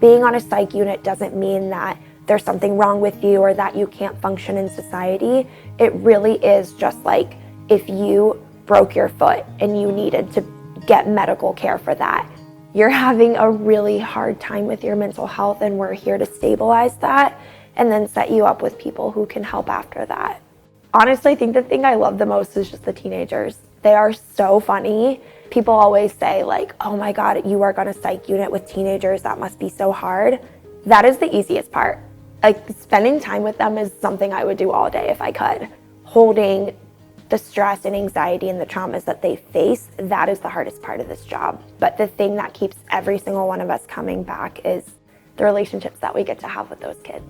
Being on a psych unit doesn't mean that there's something wrong with you or that you can't function in society. It really is just like if you broke your foot and you needed to get medical care for that. You're having a really hard time with your mental health, and we're here to stabilize that and then set you up with people who can help after that. Honestly, I think the thing I love the most is just the teenagers. They are so funny. People always say like, oh my God, you work on a psych unit with teenagers, that must be so hard. That is the easiest part. Like, spending time with them is something I would do all day if I could. Holding the stress and anxiety and the traumas that they face, that is the hardest part of this job. But the thing that keeps every single one of us coming back is the relationships that we get to have with those kids.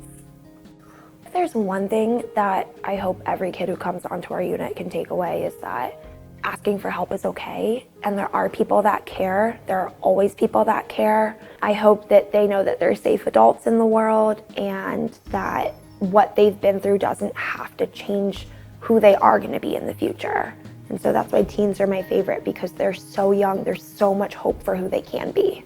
If there's one thing that I hope every kid who comes onto our unit can take away, is that asking for help is okay, and there are people that care. There are always people that care. I hope that they know that they're safe adults in the world, and that what they've been through doesn't have to change who they are going to be in the future. And so that's why teens are my favorite, because they're so young. There's so much hope for who they can be.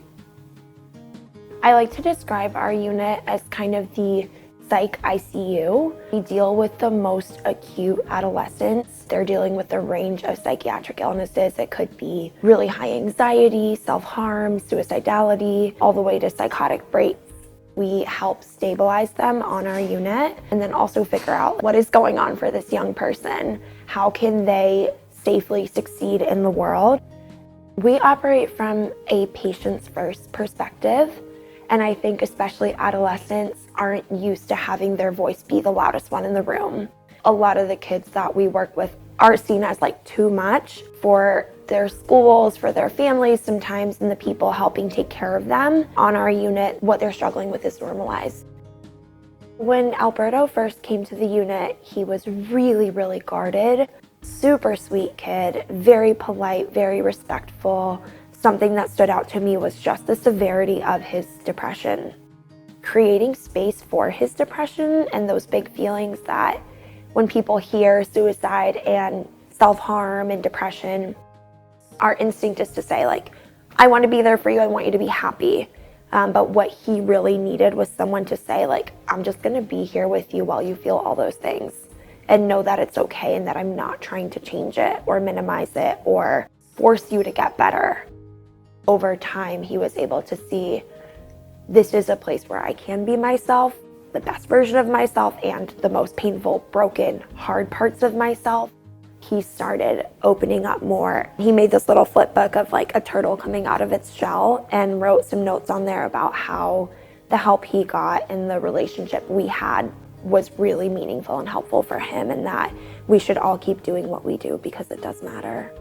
I like to describe our unit as kind of the psych ICU. We deal with the most acute adolescents. They're dealing with a range of psychiatric illnesses. It could be really high anxiety, self-harm, suicidality, all the way to psychotic breaks. We help stabilize them on our unit, and then also figure out what is going on for this young person. How can they safely succeed in the world? We operate from a patient's first perspective. And I think especially adolescents aren't used to having their voice be the loudest one in the room. A lot of the kids that we work with are seen as like too much for their schools, for their families sometimes, and the people helping take care of them. On our unit, what they're struggling with is normalized. When Alberto first came to the unit, he was really, really guarded. Super sweet kid, very polite, very respectful. Something that stood out to me was just the severity of his depression. Creating space for his depression and those big feelings that when people hear suicide and self-harm and depression, our instinct is to say like, I want to be there for you, I want you to be happy. But what he really needed was someone to say like, I'm just gonna be here with you while you feel all those things, and know that it's okay and that I'm not trying to change it or minimize it or force you to get better. Over time, he was able to see this is a place where I can be myself, the best version of myself, and the most painful, broken, hard parts of myself. He started opening up more. He made this little flip book of like a turtle coming out of its shell, and wrote some notes on there about how the help he got and the relationship we had was really meaningful and helpful for him, and that we should all keep doing what we do because it does matter.